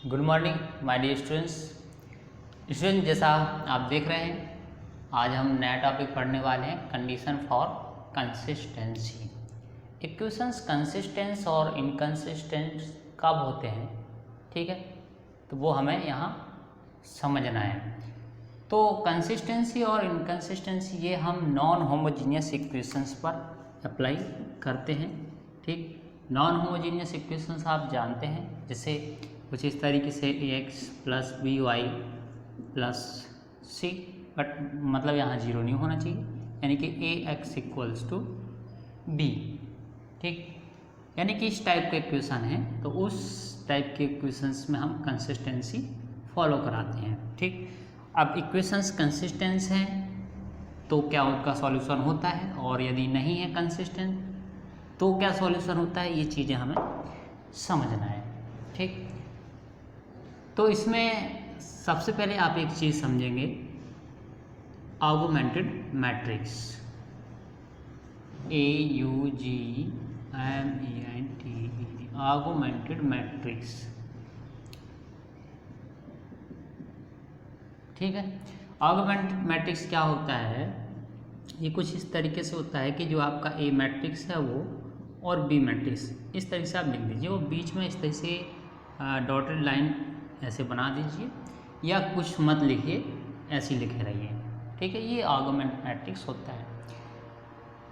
Good morning my dear students. जैसा आप देख रहे हैं, आज हम नया टॉपिक पढ़ने वाले हैं, condition for consistency. Equations consistence और इनकंसिस्टेंट कब होते हैं, ठीक है, तो वो हमें यहाँ समझना है। तो कंसिस्टेंसी और इनकंसिस्टेंसी ये हम नॉन होमोजीनियस इक्वेशंस पर अप्लाई करते हैं, ठीक। नॉन होमोजीनियस इक्वेशंस आप जानते हैं, जैसे कुछ इस तरीके से ax plus B Y plus C, but मतलब यहाँ जीरो नहीं होना चाहिए, यानी कि ax इक्वल्स टू बी, ठीक। यानी कि इस टाइप का इक्वेशन है, तो उस टाइप के इक्वेशंस में हम कंसिस्टेंसी फॉलो कराते हैं, ठीक। अब इक्वेशंस कंसिस्टेंस हैं तो क्या उसका सॉल्यूशन होता है, और यदि नहीं है कंसिस्टेंट तो क्या सॉल्यूशन होता है, ये चीज़ें हमें समझना है, ठीक। तो इसमें सबसे पहले आप एक चीज़ समझेंगे, augmented matrix, AUGMENT, augmented matrix, ठीक है। ऑगमेंटेड मैट्रिक्स क्या होता है, ये कुछ इस तरीके से होता है कि जो आपका A मैट्रिक्स है वो और B मैट्रिक्स इस तरीके से आप लिख दीजिए, वो बीच में इस तरह से डॉटेड लाइन ऐसे बना दीजिए, या कुछ मत लिखिए, ऐसे लिखे रहिए, ठीक है। ये ऑगमेंट मैट्रिक्स होता है।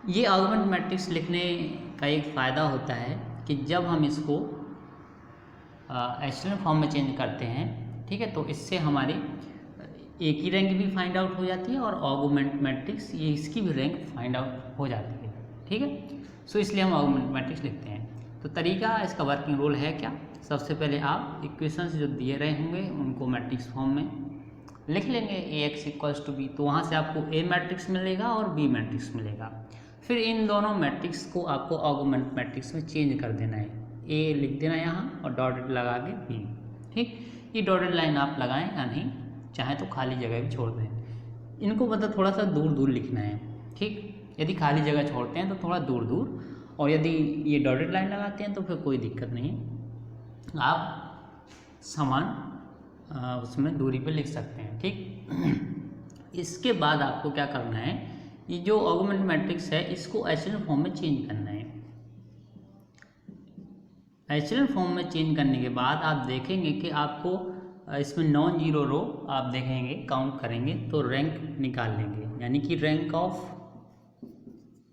ये ऑगमेंट मैट्रिक्स लिखने का एक फ़ायदा होता है कि जब हम इसको एचेलॉन फॉर्म में चेंज करते हैं, ठीक है, तो इससे हमारी एक ही रैंक भी फाइंड आउट हो जाती है, और ऑगमेंट मैट्रिक्स ये इसकी भी रैंक फाइंड आउट हो जाती है, ठीक है। सो इसलिए हम ऑगमेंट मैट्रिक्स लिखते हैं। तो तरीका, इसका वर्किंग रोल है क्या, सबसे पहले आप इक्वेशंस जो दिए रहे होंगे उनको मैट्रिक्स फॉर्म में लिख लेंगे, ax इक्वल्स टू बी, तो वहाँ से आपको A मैट्रिक्स मिलेगा और B मैट्रिक्स मिलेगा। फिर इन दोनों मैट्रिक्स को आपको ऑगमेंट मैट्रिक्स में चेंज कर देना है, A लिख देना यहाँ और डॉटेड लगा के B, ठीक। ये डॉटेड लाइन आप लगाएं या नहीं, चाहे तो खाली जगह भी छोड़ दें, इनको मतलब थोड़ा सा दूर दूर लिखना है, ठीक। यदि खाली जगह छोड़ते हैं तो थोड़ा दूर दूर, और यदि ये डॉटेड लाइन लगाते हैं तो फिर कोई दिक्कत नहीं, आप समान उसमें दूरी पे लिख सकते हैं, ठीक। इसके बाद आपको क्या करना है, ये जो ऑगमेंट मैट्रिक्स है इसको एचेलॉन फॉर्म में चेंज करना है। एचेलॉन फॉर्म में चेंज करने के बाद आप देखेंगे कि आपको इसमें नॉन जीरो रो आप देखेंगे, काउंट करेंगे तो रैंक निकाल लेंगे, यानी कि रैंक ऑफ,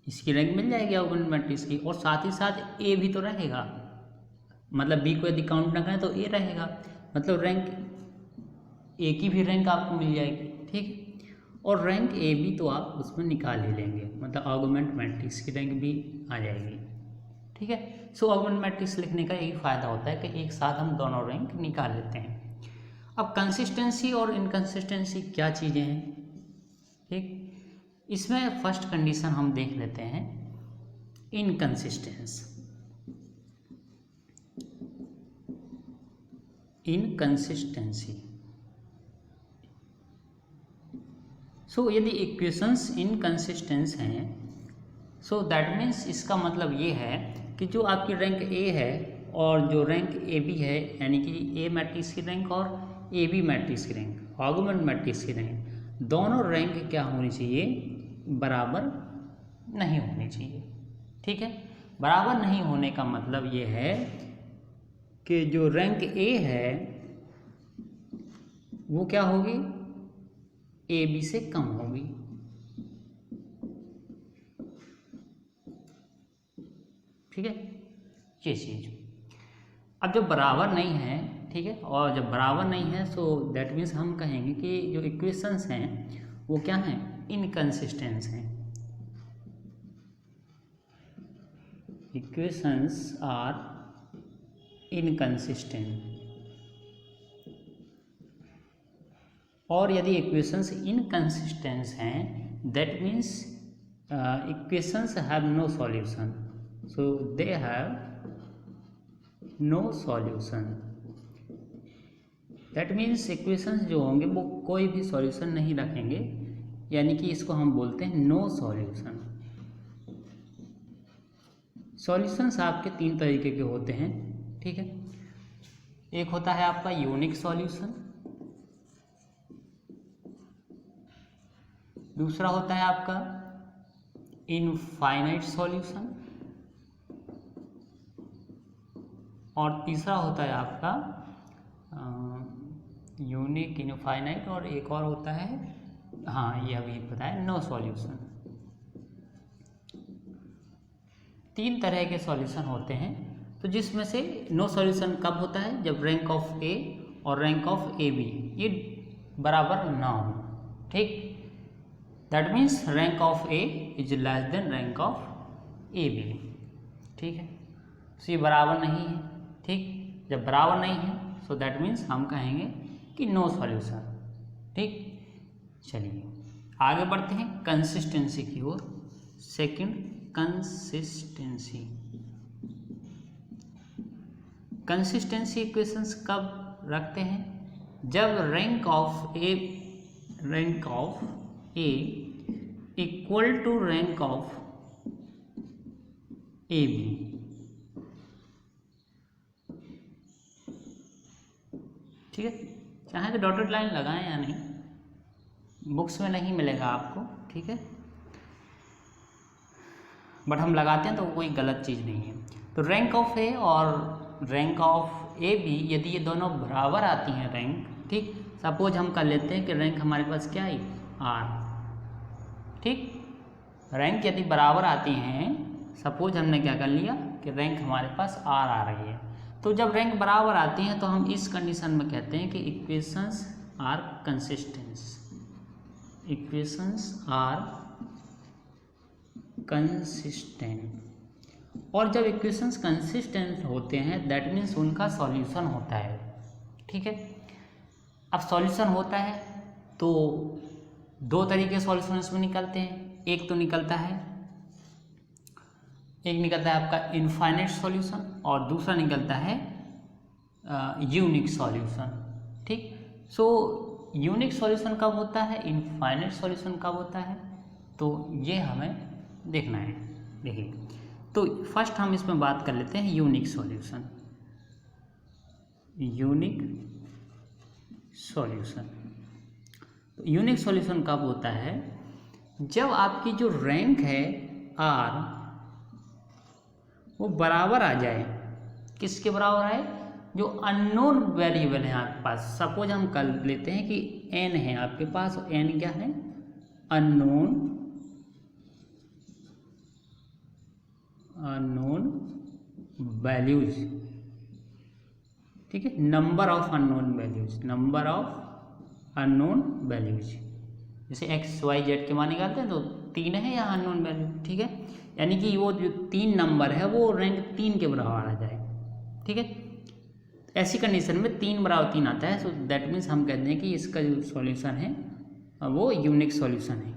इसकी रैंक मिल जाएगी ऑगमेंट मैट्रिक्स की, और साथ ही साथ ए भी तो रहेगा, मतलब बी को यदि काउंट ना करें तो ए रहेगा, मतलब रैंक ए की भी रैंक आपको मिल जाएगी, ठीक। और रैंक ए भी तो आप उसमें निकाल ही लेंगे, मतलब ऑगमेंट मैट्रिक्स की रैंक भी आ जाएगी, ठीक है। सो ऑगमेंट मैट्रिक्स लिखने का यही फ़ायदा होता है कि एक साथ हम दोनों रैंक निकाल लेते हैं। अब कंसिस्टेंसी और इनकंसिस्टेंसी क्या चीज़ें हैं, ठीक। इसमें फर्स्ट कंडीशन हम देख लेते हैं, इनकंसिस्टेंस। इनकंसिस्टेंसी, सो यदि इक्वेशंस इनकंसिस्टेंस हैं, सो दैट मीन्स इसका मतलब ये है कि जो आपकी रैंक ए है और जो रैंक ए बी है, यानी कि ए मैट्रिक्स की रैंक और ए बी मैट्रिक्स की रैंक, ऑगमेंट मैट्रिक्स की रैंक, दोनों रैंक क्या होनी चाहिए, बराबर नहीं होनी चाहिए, ठीक है। बराबर नहीं होने का मतलब ये है कि जो रैंक ए है वो क्या होगी, ए बी से कम होगी, ठीक है, ये चीज। अब जब बराबर नहीं है, ठीक है, और जब बराबर नहीं है सो दैट मीन्स हम कहेंगे कि जो इक्वेशंस हैं वो क्या हैं, इनकंसिस्टेंस हैं। इक्वेशंस आर इनकंसिस्टेंट, और यदि इक्वेशंस इनकंसिस्टेंस हैं that means equations have no solution, so they have no solution. That means equations जो होंगे वो कोई भी सॉल्यूशन नहीं रखेंगे, यानी कि इसको हम बोलते हैं नो सॉल्यूशन। सॉल्यूशंस आपके तीन तरीके के होते हैं, ठीक है। एक होता है आपका यूनिक सॉल्यूशन, दूसरा होता है आपका इनफाइनाइट सॉल्यूशन, और तीसरा होता है आपका यूनिक, इनफाइनाइट, और एक और होता है, हाँ ये अभी पता है, नो सॉल्यूशन। 3 तरह के सॉल्यूशन होते हैं। तो जिसमें से नो सॉल्यूशन कब होता है? जब रैंक ऑफ ए और रैंक ऑफ ए बी ये बराबर ना हो, ठीक। That means rank of A is less than rank of A B, ठीक है। तो ये बराबर नहीं है, ठीक। जब बराबर नहीं है सो दैट मीन्स हम कहेंगे कि नो सॉल्यूशन, ठीक। चलिए आगे बढ़ते हैं कंसिस्टेंसी की ओर। Second, consistency. कंसिस्टेंसी इक्वेशंस कब रखते हैं? जब rank of A equal to rank of A B, ठीक है। चाहे तो डॉटेड लाइन लगाएं या नहीं, बुक्स में नहीं मिलेगा आपको, ठीक है, बट हम लगाते हैं तो कोई गलत चीज़ नहीं है। तो रैंक ऑफ ए और रैंक ऑफ ए बी यदि ये दोनों बराबर आती हैं रैंक, ठीक। सपोज हम कर लेते हैं कि रैंक हमारे पास क्या है, आर, ठीक। रैंक यदि बराबर आती हैं, सपोज हमने क्या कर लिया कि रैंक हमारे पास आर आ रही है, तो जब रैंक बराबर आती हैं तो हम इस कंडीशन में कहते हैं कि equations are consistent, equations are consistent. और जब इक्वेशंस कंसिस्टेंट होते हैं दैट मीन्स उनका सॉल्यूशन होता है, ठीक है। अब सॉल्यूशन होता है तो 2 तरीके सॉल्यूशन इसमें निकलते हैं। एक तो निकलता है आपका इनफाइनाइट सॉल्यूशन और दूसरा निकलता है यूनिक सॉल्यूशन, ठीक। सो यूनिक सॉल्यूशन कब होता है, इनफाइनाइट सॉल्यूशन कब होता है, तो ये हमें देखना है। देखिए, तो फर्स्ट हम इसमें बात कर लेते हैं यूनिक सॉल्यूशन। यूनिक सॉल्यूशन, तो यूनिक सॉल्यूशन कब होता है? जब आपकी जो रैंक है आर वो बराबर आ जाए, किसके बराबर आए? जो अननोन वेरिएबल है आपके पास। सपोज हम कर लेते हैं कि एन है आपके पास, एन क्या है? अननोन वैल्यूज, ठीक है। Number of unknown values, number of unknown values, जैसे एक्स वाई जेड के मान निकालते हैं तो 3 है यहाँ अननोन वैल्यू, ठीक है। यानी कि वो जो 3 नंबर है वो रैंक 3 के बराबर आ जाए, ठीक है। ऐसी कंडीशन में 3 बराबर 3 आता है, सो दैट मीन्स हम कहते हैं कि इसका जो सॉल्यूशन है वो यूनिक सॉल्यूशन है,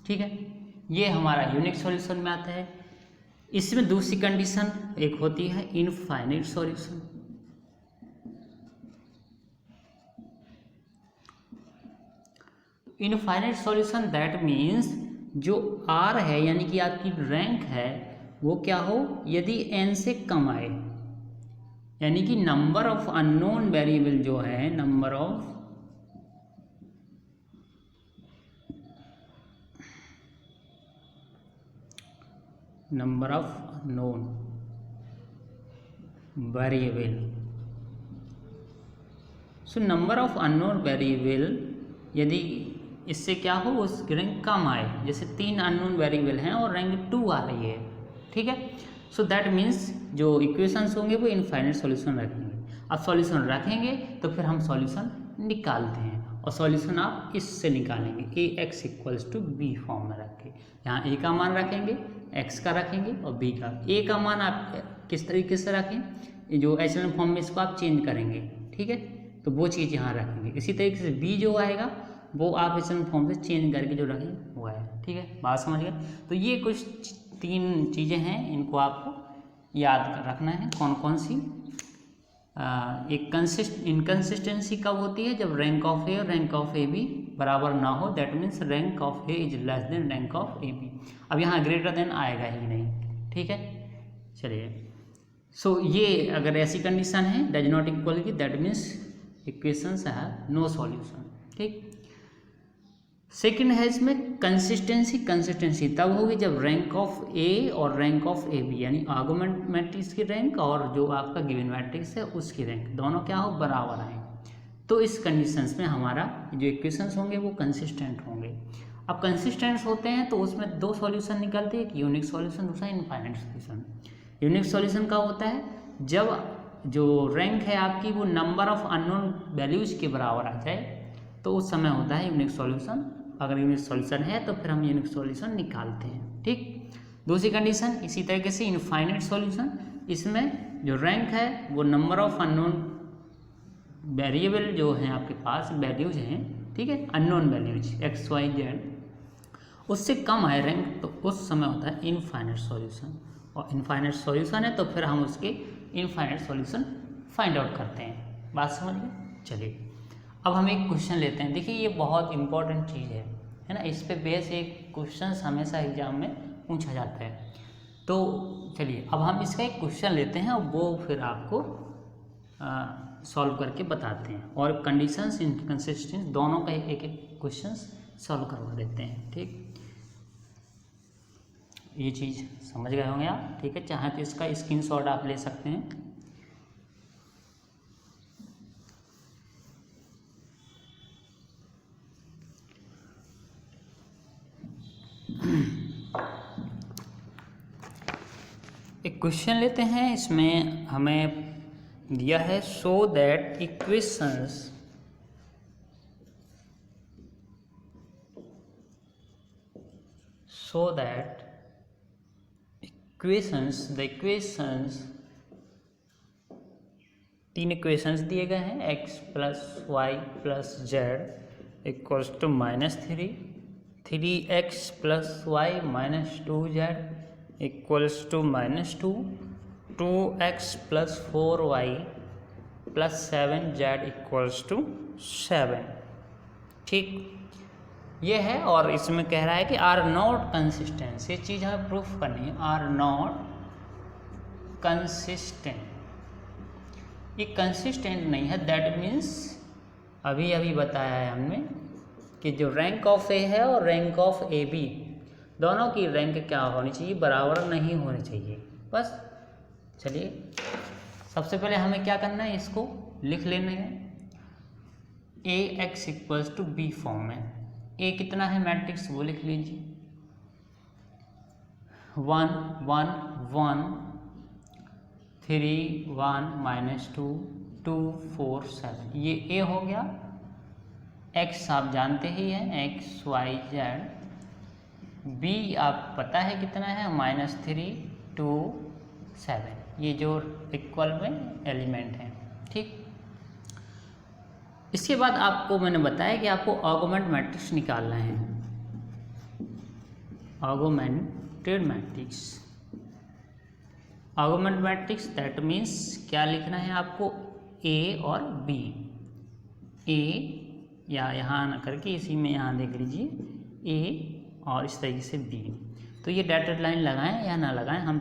ठीक है। ये हमारा यूनिक सॉल्यूशन में आता है। इसमें दूसरी कंडीशन एक होती है infinite solution. Infinite solution that means जो आर है यानी कि आपकी रैंक है वो क्या हो, यदि एन से कम आए, यानी कि नंबर ऑफ अननोन वेरिएबल जो है, number of known variable. So number of unknown variable यदि इससे क्या हो, उस रैंक कम आए, जैसे 3 अननोन वेरिएबल हैं और रैंक 2 आ रही है, ठीक है। सो दैट मीन्स जो इक्वेशंस होंगे वो इनफाइनाइट सॉल्यूशन रखेंगे। अब सॉल्यूशन रखेंगे तो फिर हम सॉल्यूशन निकालते हैं, और सॉल्यूशन आप इससे निकालेंगे A X equals to B form में रख के। यहाँ ए का मान रखेंगे, एक्स का रखेंगे और बी का। ए का मान आप किस तरीके से रखें, जो एचएन फॉर्म में इसको आप चेंज करेंगे, ठीक है, तो वो चीज़ यहाँ रखेंगे। इसी तरीके से बी जो आएगा वो आप एचएन फॉर्म से चेंज करके जो रखेंगे वो आएगा, ठीक है। बात समझ गए? तो ये कुछ 3 चीज़ें हैं, इनको आपको याद रखना है। कौन कौन सी? एक इनकन्सिस्टेंसी कब होती है? जब रैंक ऑफ ए और रैंक ऑफ ए बी बराबर ना हो, that means rank of A is less than rank of A B. अब यहाँ ग्रेटर देन आएगा ही नहीं, ठीक है। चलिए, सो ये अगर ऐसी कंडीशन है डज नॉट इक्वल की, that means equations have no solution. ठीक, सेकंड है इसमें कंसिस्टेंसी तब होगी जब रैंक ऑफ ए और रैंक ऑफ ए बी, यानी आर्गुमेंट मैट्रिक्स की रैंक और जो आपका गिवन मैट्रिक्स है उसकी रैंक दोनों क्या हो, बराबर आए। तो इस कंडीशंस में हमारा जो इक्वेशंस होंगे वो कंसिस्टेंट होंगे। अब कंसिस्टेंट होते हैं तो उसमें दो सॉल्यूशन निकलते हैं, एक यूनिक सॉल्यूशन, दूसरा इनफाइनाइट सॉल्यूशन। यूनिक सॉल्यूशन का होता है जब जो रैंक है आपकी वो नंबर ऑफ अननोन वैल्यूज के बराबर आ जाए, तो उस समय होता है यूनिक सॉल्यूशन। अगर यूनिक सॉल्यूशन है तो फिर हम यूनिक सॉल्यूशन निकालते हैं। ठीक, दूसरी कंडीशन इसी तरीके से इनफाइनाइट सॉल्यूशन, इसमें जो रैंक है वो नंबर ऑफ अननोन वेरिएबल जो हैं आपके पास वैल्यूज हैं, ठीक है, unknown values X Y Z, उससे कम है रैंक, तो उस समय होता है इनफाइनाइट सॉल्यूशन। और इनफाइनाइट सॉल्यूशन है तो फिर हम उसके इनफाइनाइट सॉल्यूशन फाइंड आउट करते हैं। बात समझ गए? चलिए अब हम एक क्वेश्चन लेते हैं। देखिए ये बहुत इंपॉर्टेंट चीज़ है ना, इस पे बेस एक क्वेश्चन हमेशा एग्जाम में पूछा जाता है। तो चलिए अब हम इसका एक क्वेश्चन लेते हैं और वो फिर आपको सॉल्व करके बताते हैं, और कंडीशंस इनकंसिस्टेंट दोनों का एक एक क्वेश्चन सॉल्व करवा देते हैं। ठीक, ये चीज़ समझ गए होंगे आप। ठीक है, चाहे तो इसका स्क्रीनशॉट आप ले सकते हैं। एक क्वेश्चन लेते हैं, इसमें हमें दिया है so that equations the equations तीन इक्वेशंस दिए गए हैं, x plus Y plus Z equals to -3, 3x plus Y minus 2z equals to -2, 2x plus 4y plus 7z equals to 7। ठीक, ये है। और इसमें कह रहा है कि आर नॉट कंसिस्टेंट, ये चीज़ हमें प्रूफ करनी है, आर नॉट कंसिस्टेंट, ये कंसिस्टेंट नहीं है। दैट मीन्स अभी बताया है हमने कि जो रैंक ऑफ ए है और रैंक ऑफ ए बी दोनों की रैंक क्या होनी चाहिए, बराबर नहीं होनी चाहिए। बस चलिए सबसे पहले हमें क्या करना है, इसको लिख लेना है। A X equals to B form में, ए कितना है मैट्रिक्स वो लिख लीजिए, 1 1 1 3 1 -2 2 4 7, ये ए हो गया। एक्स आप जानते ही हैं, एक्स वाई जेड। बी आप पता है कितना है, -3 2 7, ये जो इक्वल में एलिमेंट हैं। ठीक, इसके बाद आपको मैंने बताया कि आपको आर्गुमेंट मैट्रिक्स निकालना है, argumented matrix. Argument matrix that means क्या लिखना है आपको, ए और बी, ए या यहाँ ना करके इसी में यहाँ देख लीजिए ए और इस तरीके से बी। तो ये डॉटेड लाइन लगाएं या ना लगाएं, हम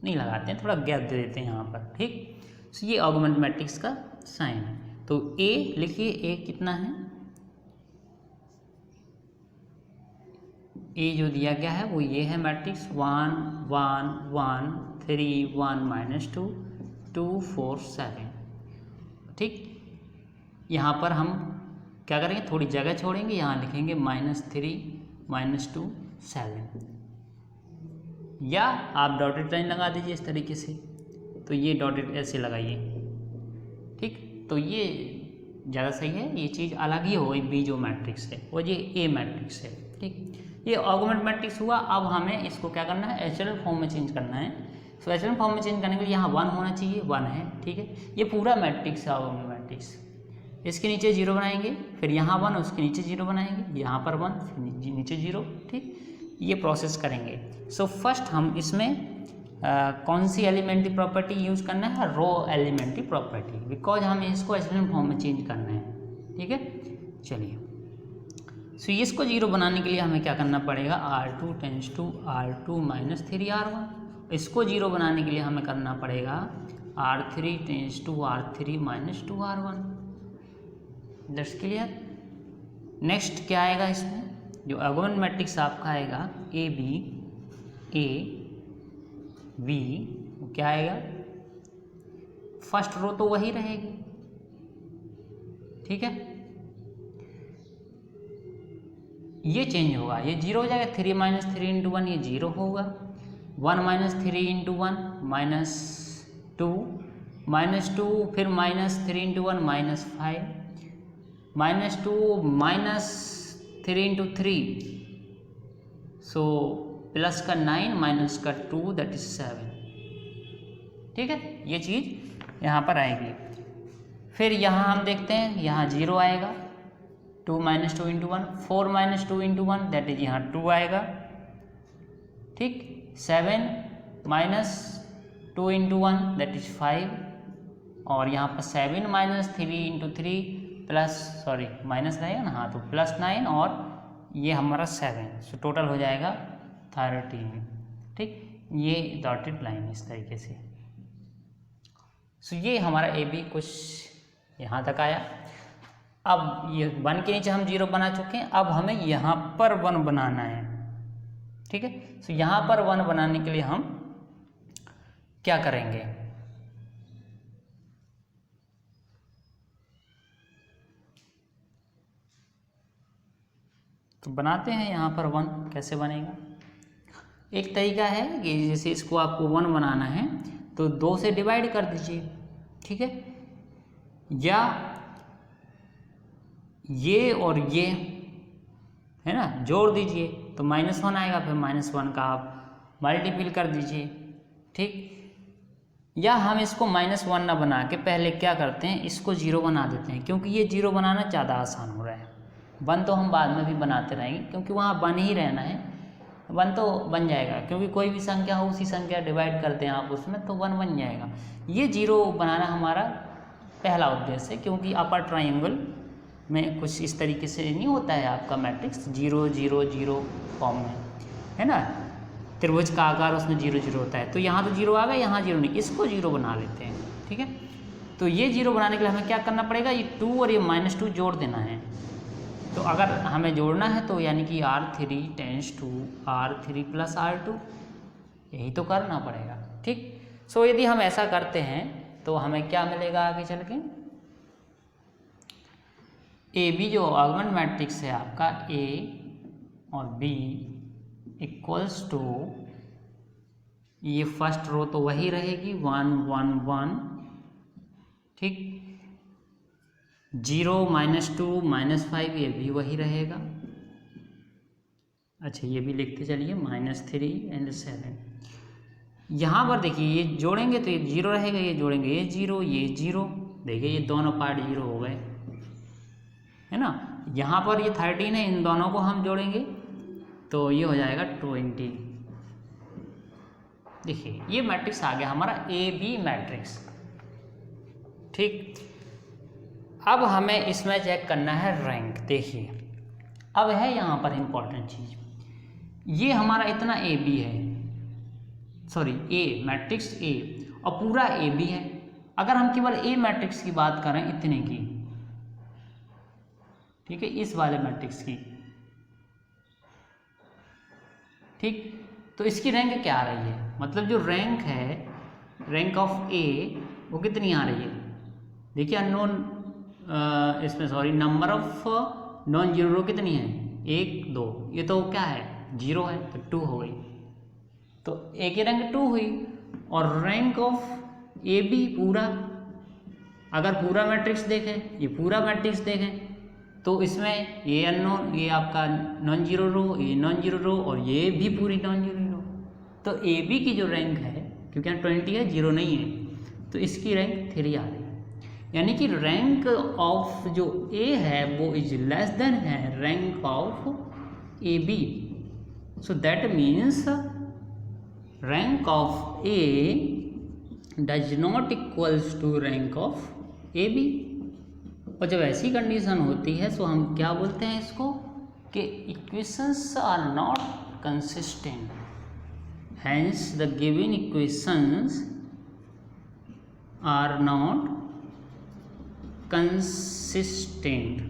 नहीं लगाते हैं, थोड़ा गैप दे देते हैं यहाँ पर। ठीक, तो ये आर्गुमेंट मैट्रिक्स का साइन है। तो ए लिखिए, ए कितना है, ए जो दिया गया है वो ये है मैट्रिक्स 1 1 1 3 1 -2 2 4 7। ठीक, यहाँ पर हम क्या करेंगे, थोड़ी जगह छोड़ेंगे, यहाँ लिखेंगे -3 -2 7, या आप डॉटेड लाइन लगा दीजिए इस तरीके से। तो ये डॉटेड ऐसे लगाइए। ठीक, तो ये ज़्यादा सही है, ये चीज़ अलग ही हो, बी जो मैट्रिक्स है वो ये ए मैट्रिक्स है। ठीक, ये आर्गुमेंट मैट्रिक्स हुआ। अब हमें इसको क्या करना है, एचएल फॉर्म में चेंज करना है। तो एचएल फॉर्म में चेंज करने के लिए यहाँ 1 होना चाहिए, 1 है। ठीक है, ये पूरा मैट्रिक्स है आर्गुमेंट मैट्रिक्स। इसके नीचे 0 बनाएंगे, फिर यहाँ 1 उसके नीचे 0 बनाएंगे, यहाँ पर 1 फिर नीचे 0। ठीक, ये प्रोसेस करेंगे। सो फर्स्ट हम इसमें कौन सी एलिमेंट्री प्रॉपर्टी यूज़ करना है, रो एलिमेंट्री प्रॉपर्टी, बिकॉज हमें इसको एचएल फॉर्म में चेंज करना है। ठीक है, चलिए सो इसको 0 बनाने के लिए हमें क्या करना पड़ेगा, R2 tense to R2 -3R1, इसको 0 बनाने के लिए हमें करना पड़ेगा R3 tends to R3 minus 2R1। That's clear. Next क्या आएगा इसमें, जो आर्गुमेंट मैट्रिक्स आपका आएगा ए बी क्या आएगा, फर्स्ट रो तो वही रहेगी, ठीक है। ये चेंज होगा, ये 0 हो जाएगा, 3 माइनस 3 इंटू 1 ये 0 होगा, 1 माइनस 3 इंटू 1 माइनस 2 फिर minus 3 into 1 minus 5 minus 2 minus 3 into 3 so plus का 9 माइनस का 2 दैट इज 7, ठीक है। ये चीज़ यहाँ पर आएगी। फिर यहाँ हम देखते हैं, यहाँ 0 आएगा, 2 minus 2 into 1, 4 minus 2 into 1 that is यहाँ 2 आएगा, ठीक। 7 माइनस 2 इंटू 1 दैट इज 5 और यहाँ पर 7 minus 3 into 3 plus sorry minus रहेगा ना, हाँ, तो प्लस 9 और ये हमारा 7, सो टोटल हो जाएगा 13, ठीक। ये डॉटेड लाइन इस तरीके से। सो ये हमारा ए बी कुछ यहाँ तक आया। अब ये 1 के नीचे हम 0 बना चुके हैं, अब हमें यहाँ पर 1 बनाना है, ठीक है। सो यहाँ पर 1 बनाने के लिए हम क्या करेंगे, तो बनाते हैं यहाँ पर 1 कैसे बनेगा। एक तरीका है कि जैसे इसको आपको 1 बनाना है तो 2 से डिवाइड कर दीजिए, ठीक है, या ये और ये है ना जोड़ दीजिए तो -1 आएगा, फिर -1 का आप मल्टीपल कर दीजिए, ठीक। या हम इसको -1 ना बना के पहले क्या करते हैं, इसको 0 बना देते हैं, क्योंकि ये 0 बनाना ज़्यादा आसान हो रहा है। 1 तो हम बाद में भी बनाते रहेंगे, क्योंकि वहाँ 1 ही रहना है, 1 तो बन जाएगा, क्योंकि कोई भी संख्या हो उसी संख्या डिवाइड करते हैं आप उसमें तो 1 बन जाएगा। ये 0 बनाना हमारा पहला उद्देश्य है, क्योंकि अपर ट्रायंगल में कुछ इस तरीके से नहीं होता है आपका मैट्रिक्स 0 0 0 फॉर्म में, है ना, त्रिभुज का आकार उसमें 0 0 होता है। तो यहाँ तो 0 आ गया, यहाँ 0 नहीं, इसको 0 बना लेते हैं, ठीक है। तो ये 0 बनाने के लिए हमें क्या करना पड़ेगा, ये 2 और ये -2 जोड़ देना है। तो अगर हमें जोड़ना है तो यानी कि R3 tends to R3 plus R2, यही तो करना पड़ेगा, ठीक। सो यदि हम ऐसा करते हैं तो हमें क्या मिलेगा आगे चल के, ए बी जो आर्गुमेंट मैट्रिक्स है आपका ए और बी इक्वल्स टू, ये फर्स्ट रो तो वही रहेगी 1 1 1, ठीक, 0 -2 -5 ये भी वही रहेगा। अच्छा ये भी लिखते चलिए -3 एंड 7। यहाँ पर देखिए ये जोड़ेंगे तो ये 0 रहेगा, ये जोड़ेंगे ये 0 ये 0, देखिए ये दोनों पार्ट 0 हो गए, है ना। यहाँ पर ये 13 है, इन दोनों को हम जोड़ेंगे तो ये हो जाएगा 20। देखिए ये मैट्रिक्स आ गया हमारा ए बी मैट्रिक्स, ठीक। अब हमें इसमें चेक करना है रैंक। देखिए अब है यहाँ पर इम्पोर्टेंट चीज़, ये हमारा इतना ए बी है, सॉरी ए मैट्रिक्स ए और पूरा ए बी है। अगर हम केवल ए मैट्रिक्स की बात करें इतने की, ठीक है, इस वाले मैट्रिक्स की, ठीक, तो इसकी रैंक क्या आ रही है, मतलब जो रैंक है, रैंक ऑफ ए वो कितनी आ रही है। देखिए अननोन इसमें sorry number of non zero row कितनी है, 1 2, ये तो क्या है 0 है, तो 2 हो गई, तो ए की रैंक 2 हुई। और रैंक ऑफ ए बी पूरा, अगर पूरा मैट्रिक्स देखें, ये पूरा मैट्रिक्स देखें तो इसमें ये अननोन, ये आपका नॉन जीरो रो, ये नॉन जीरो रो और ये भी पूरी नॉन जीरो रो, तो ए बी की जो रैंक है, क्योंकि यहाँ 20 है 0 नहीं है, तो इसकी रैंक 3 आ रही है। यानी कि रैंक ऑफ जो ए है वो इज लेस देन है rank of A B, so that means rank of A does not equals to rank of A B. और जब ऐसी कंडीशन होती है तो हम क्या बोलते हैं इसको कि equations are not consistent, hence the given equations are not consistent,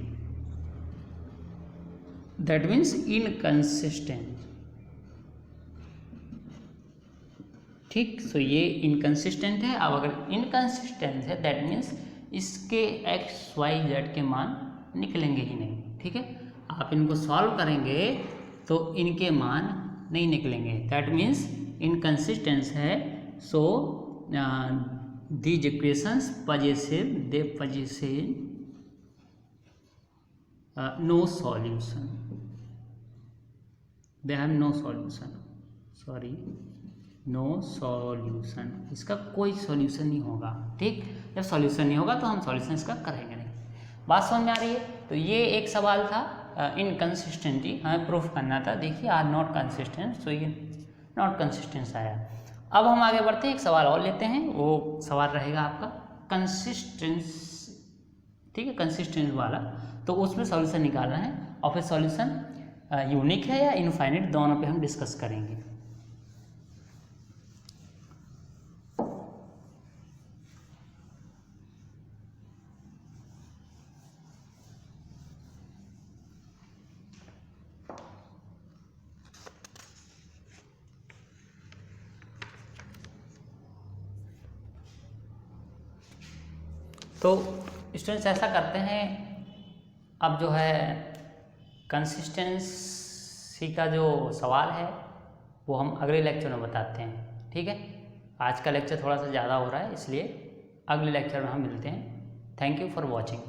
that means inconsistent। ठीक, सो ये इनकंसिस्टेंट है। अब अगर इनकंसिस्टेंट है दैट मीन्स इसके एक्स वाई जेड के मान निकलेंगे ही नहीं। ठीक है, आप इनको सॉल्व करेंगे तो इनके मान नहीं निकलेंगे, दैट मीन्स इनकंसिस्टेंस है। So these equations possessive, they possessive no solution, they have no solution, sorry no solution, इसका कोई सॉल्यूशन नहीं होगा। ठीक, जब सॉल्यूशन नहीं होगा तो हम सॉल्यूशन इसका करेंगे नहीं। बात समझ में आ रही है? तो ये एक सवाल था, इनकंसिस्टेंटी हमें प्रूफ करना था। देखिए आर नॉट कंसिस्टेंट, सो ये नॉट कंसिस्टेंस आया। अब हम आगे बढ़ते हैं, एक सवाल और लेते हैं। वो सवाल रहेगा आपका कंसिस्टेंस, ठीक है, कंसिस्टेंस वाला। तो उसमें सॉल्यूशन निकालना है और फिर सॉल्यूशन यूनिक है या इनफाइनाइट, दोनों पे हम डिस्कस करेंगे। तो स्टूडेंट्स ऐसा करते हैं, अब जो है कंसिस्टेंसी का जो सवाल है वो हम अगले लेक्चर में बताते हैं। ठीक है, आज का लेक्चर थोड़ा सा ज़्यादा हो रहा है, इसलिए अगले लेक्चर में हम मिलते हैं। Thank you for watching.